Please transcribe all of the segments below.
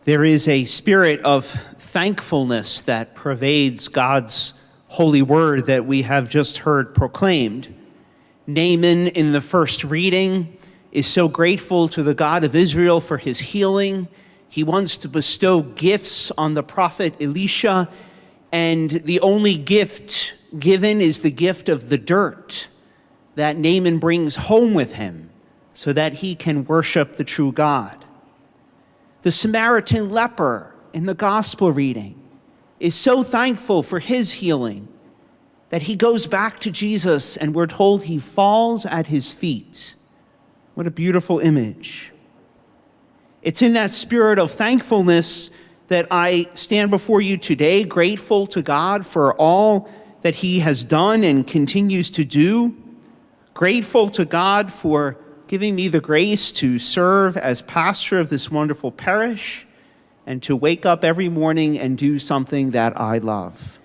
There is a spirit of thankfulness that pervades God's holy word that we have just heard proclaimed. Naaman, in the first reading, is so grateful to the God of Israel for his healing. He wants to bestow gifts on the prophet Elisha, and the only gift given is the gift of the dirt that Naaman brings home with him so that he can worship the true God. The Samaritan leper in the gospel reading is so thankful for his healing that he goes back to Jesus, and we're told he falls at his feet. What a beautiful image. It's in that spirit of thankfulness that I stand before you today, grateful to God for all that he has done and continues to do. Grateful to God for giving me the grace to serve as pastor of this wonderful parish and to wake up every morning and do something that I love.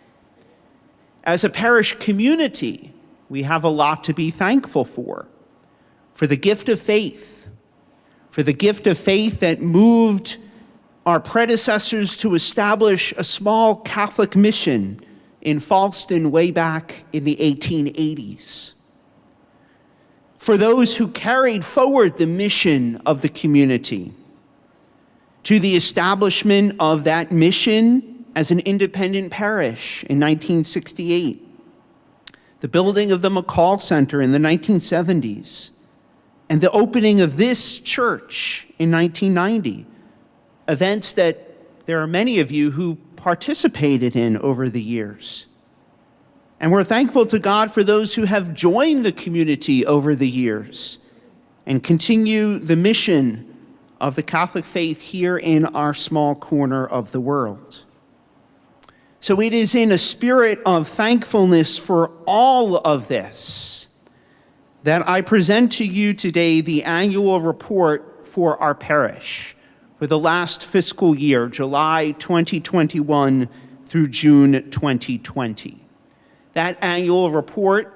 As a parish community, we have a lot to be thankful for the gift of faith, for the gift of faith that moved our predecessors to establish a small Catholic mission in Falston way back in the 1880s. For those who carried forward the mission of the community to the establishment of that mission as an independent parish in 1968, the building of the McCall Center in the 1970s, and the opening of this church in 1990, events that there are many of you who participated in over the years. And we're thankful to God for those who have joined the community over the years and continue the mission of the Catholic faith here in our small corner of the world. So it is in a spirit of thankfulness for all of this that I present to you today the annual report for our parish for the last fiscal year, July 2021 through June 2020. That annual report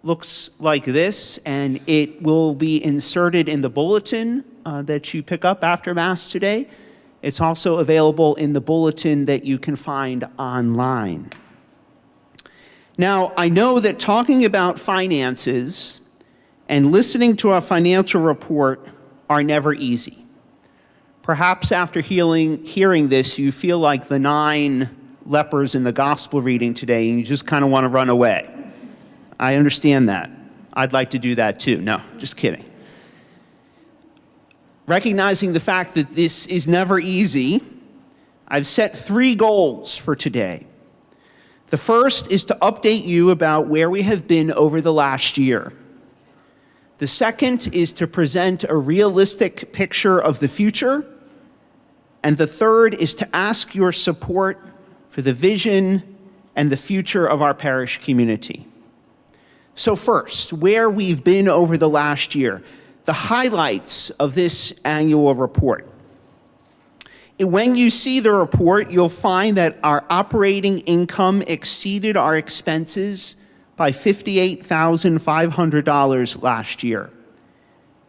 looks like this, and it will be inserted in the bulletin that you pick up after Mass today. It's also available in the bulletin that you can find online. Now, I know that talking about finances and listening to a financial report are never easy. Perhaps after hearing this, you feel like the 9 lepers in the gospel reading today, and you just kind of want to run away. I understand that. I'd like to do that too. No, just kidding. Recognizing the fact that this is never easy, I've set 3 goals for today. The first is to update you about where we have been over the last year. The second is to present a realistic picture of the future. And the third is to ask your support for the vision and the future of our parish community. So first, where we've been over the last year, the highlights of this annual report. When you see the report, you'll find that our operating income exceeded our expenses by $58,500 last year.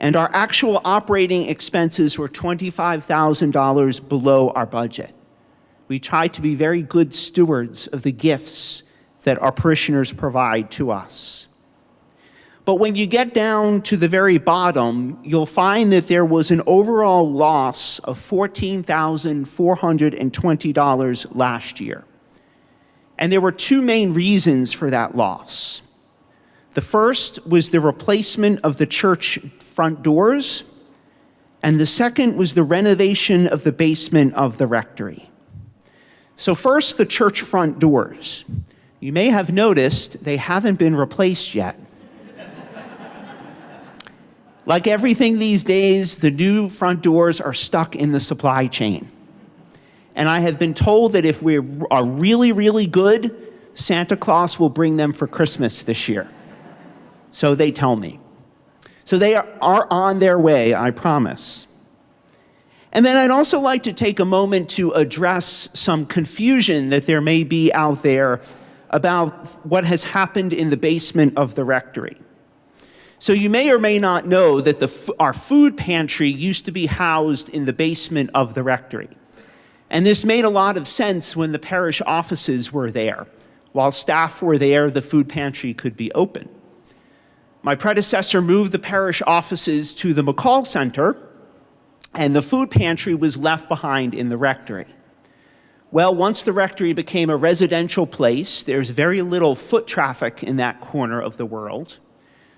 And our actual operating expenses were $25,000 below our budget. We try to be very good stewards of the gifts that our parishioners provide to us. But when you get down to the very bottom, you'll find that there was an overall loss of $14,420 last year. And there were 2 main reasons for that loss. The first was the replacement of the church front doors, and the second was the renovation of the basement of the rectory. So first, the church front doors. You may have noticed they haven't been replaced yet. Like everything these days, the new front doors are stuck in the supply chain. And I have been told that if we are really, really good, Santa Claus will bring them for Christmas this year. So they tell me. So they are on their way, I promise. And then I'd also like to take a moment to address some confusion that there may be out there about what has happened in the basement of the rectory. So you may or may not know that our food pantry used to be housed in the basement of the rectory. And this made a lot of sense when the parish offices were there. While staff were there, the food pantry could be open. My predecessor moved the parish offices to the McCall Center, and the food pantry was left behind in the rectory. Well, once the rectory became a residential place, there's very little foot traffic in that corner of the world.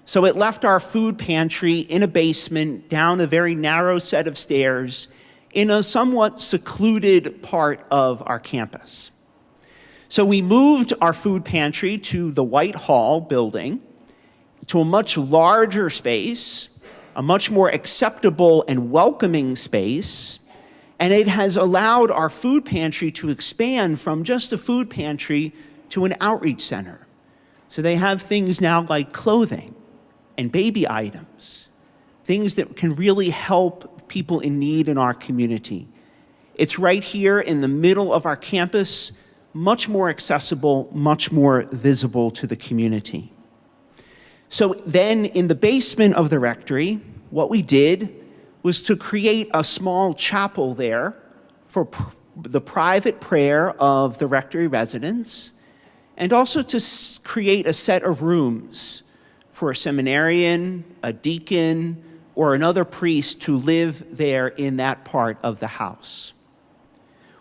So it left our food pantry in a basement, down a very narrow set of stairs, in a somewhat secluded part of our campus. So we moved our food pantry to the White Hall building, to a much larger space, a much more acceptable and welcoming space, and it has allowed our food pantry to expand from just a food pantry to an outreach center. So they have things now like clothing and baby items, things that can really help people in need in our community. It's right here in the middle of our campus, much more accessible, much more visible to the community. So then in the basement of the rectory, what we did was to create a small chapel there for the private prayer of the rectory residents, and also to create a set of rooms for a seminarian, a deacon, or another priest to live there in that part of the house.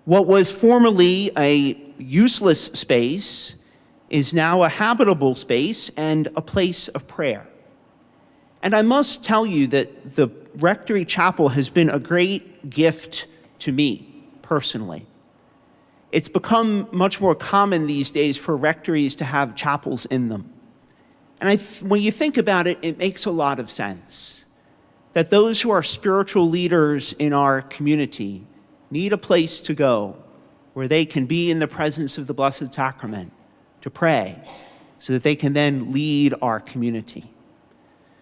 What was formerly a useless space is now a habitable space and a place of prayer. And I must tell you that the Rectory Chapel has been a great gift to me personally. It's become much more common these days for rectories to have chapels in them. And when you think about it, it makes a lot of sense that those who are spiritual leaders in our community need a place to go where they can be in the presence of the Blessed Sacrament to pray, so that they can then lead our community.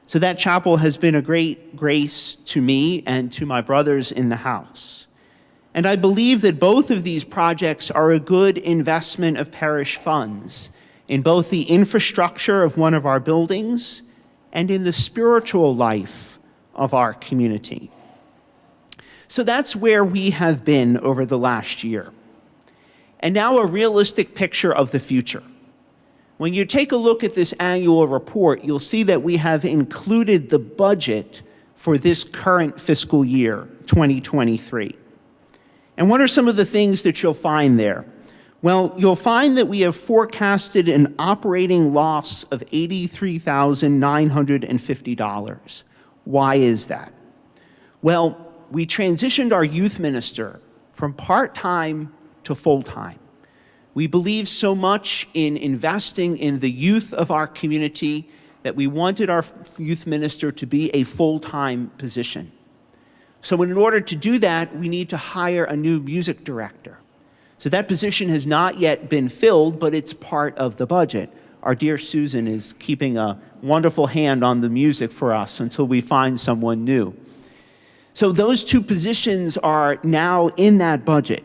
So that chapel has been a great grace to me and to my brothers in the house. And I believe that both of these projects are a good investment of parish funds in both the infrastructure of one of our buildings and in the spiritual life of our community. So that's where we have been over the last year. And now a realistic picture of the future. When you take a look at this annual report, you'll see that we have included the budget for this current fiscal year, 2023. And what are some of the things that you'll find there? Well, you'll find that we have forecasted an operating loss of $83,950. Why is that? Well, we transitioned our youth minister from part-time to full-time. We believe so much in investing in the youth of our community that we wanted our youth minister to be a full-time position. So in order to do that, we need to hire a new music director. So that position has not yet been filled, but it's part of the budget. Our dear Susan is keeping a wonderful hand on the music for us until we find someone new. So those two positions are now in that budget.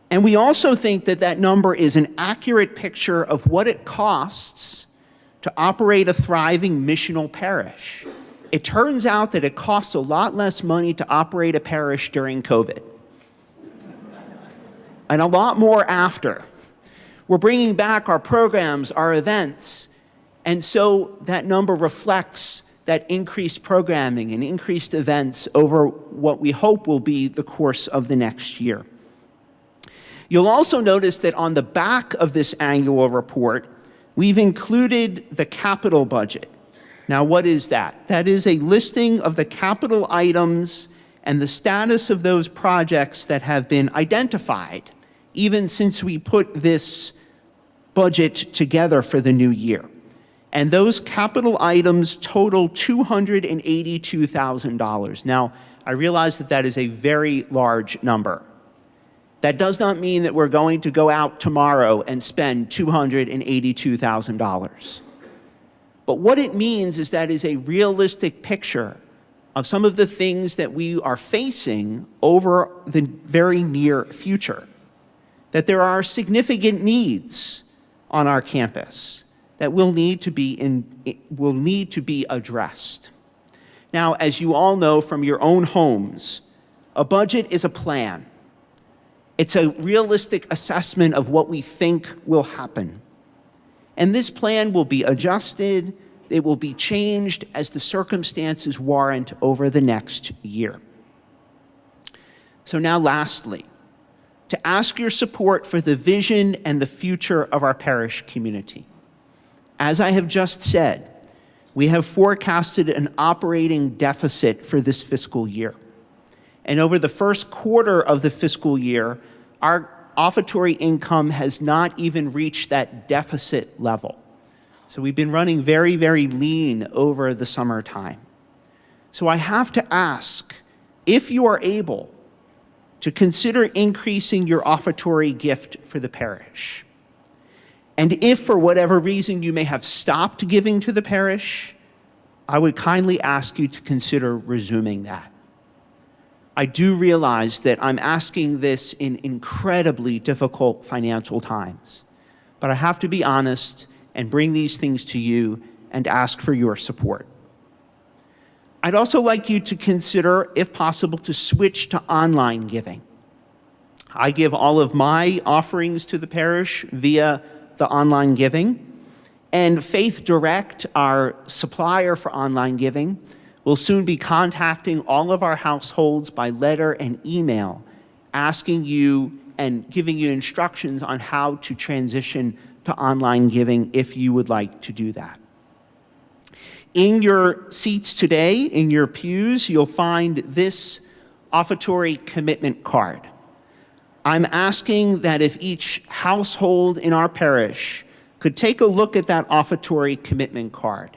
And we also think that that number is an accurate picture of what it costs to operate a thriving missional parish. It turns out that it costs a lot less money to operate a parish during COVID, and a lot more after. We're bringing back our programs, our events, and so that number reflects that increased programming and increased events over what we hope will be the course of the next year. You'll also notice that on the back of this annual report, we've included the capital budget. Now, what is that? That is a listing of the capital items and the status of those projects that have been identified, even since we put this budget together for the new year. And those capital items total $282,000. Now, I realize that that is a very large number. That does not mean that we're going to go out tomorrow and spend $282,000. But what it means is that is a realistic picture of some of the things that we are facing over the very near future. That there are significant needs on our campus that will need to be addressed. Now, as you all know from your own homes, a budget is a plan. It's a realistic assessment of what we think will happen. And this plan will be adjusted, it will be changed as the circumstances warrant over the next year. So now lastly, to ask your support for the vision and the future of our parish community. As I have just said, we have forecasted an operating deficit for this fiscal year. And over the first quarter of the fiscal year, our offertory income has not even reached that deficit level. So we've been running very, very lean over the summertime. So I have to ask, if you are able to consider increasing your offertory gift for the parish. And if for whatever reason you may have stopped giving to the parish, I would kindly ask you to consider resuming that. I do realize that I'm asking this in incredibly difficult financial times, but I have to be honest and bring these things to you and ask for your support. I'd also like you to consider, if possible, to switch to online giving. I give all of my offerings to the parish via the online giving, and Faith Direct, our supplier for online giving, will soon be contacting all of our households by letter and email, asking you and giving you instructions on how to transition to online giving if you would like to do that. In your seats today, in your pews, you'll find this offertory commitment card. I'm asking that if each household in our parish could take a look at that offertory commitment card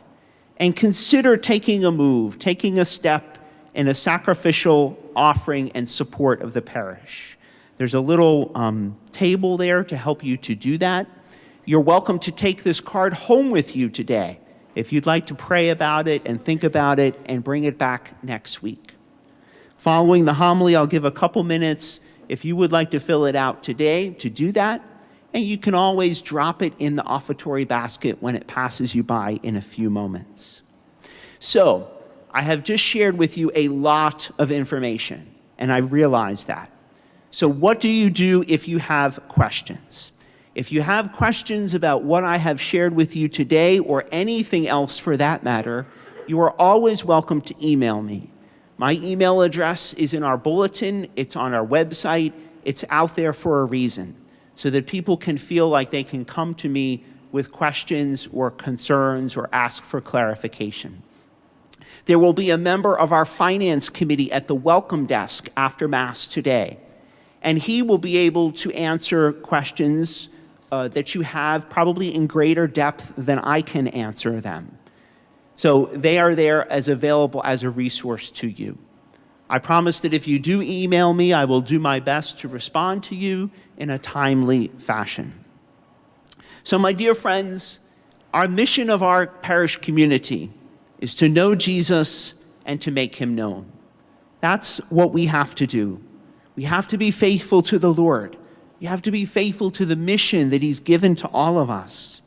and consider taking a move, taking a step in a sacrificial offering and support of the parish. There's a little table there to help you to do that. You're welcome to take this card home with you today if you'd like to pray about it and think about it and bring it back next week. Following the homily, I'll give a couple minutes if you would like to fill it out today to do that, and you can always drop it in the offertory basket when it passes you by in a few moments. So, I have just shared with you a lot of information, and I realize that. So what do you do if you have questions? If you have questions about what I have shared with you today or anything else for that matter, you are always welcome to email me. My email address is in our bulletin, it's on our website, it's out there for a reason, so that people can feel like they can come to me with questions or concerns or ask for clarification. There will be a member of our finance committee at the welcome desk after Mass today, and he will be able to answer questions that you have probably in greater depth than I can answer them. So they are there as available as a resource to you. I promise that if you do email me, I will do my best to respond to you in a timely fashion. So my dear friends, our mission of our parish community is to know Jesus and to make him known. That's what we have to do. We have to be faithful to the Lord. You have to be faithful to the mission that he's given to all of us.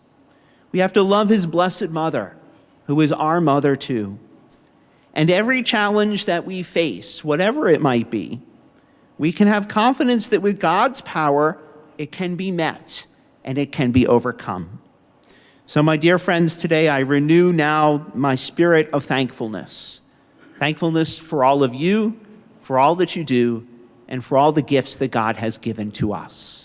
We have to love his blessed mother, who is our mother too. And every challenge that we face, whatever it might be, we can have confidence that with God's power, it can be met and it can be overcome. So my dear friends, today I renew now my spirit of thankfulness. Thankfulness for all of you, for all that you do, and for all the gifts that God has given to us.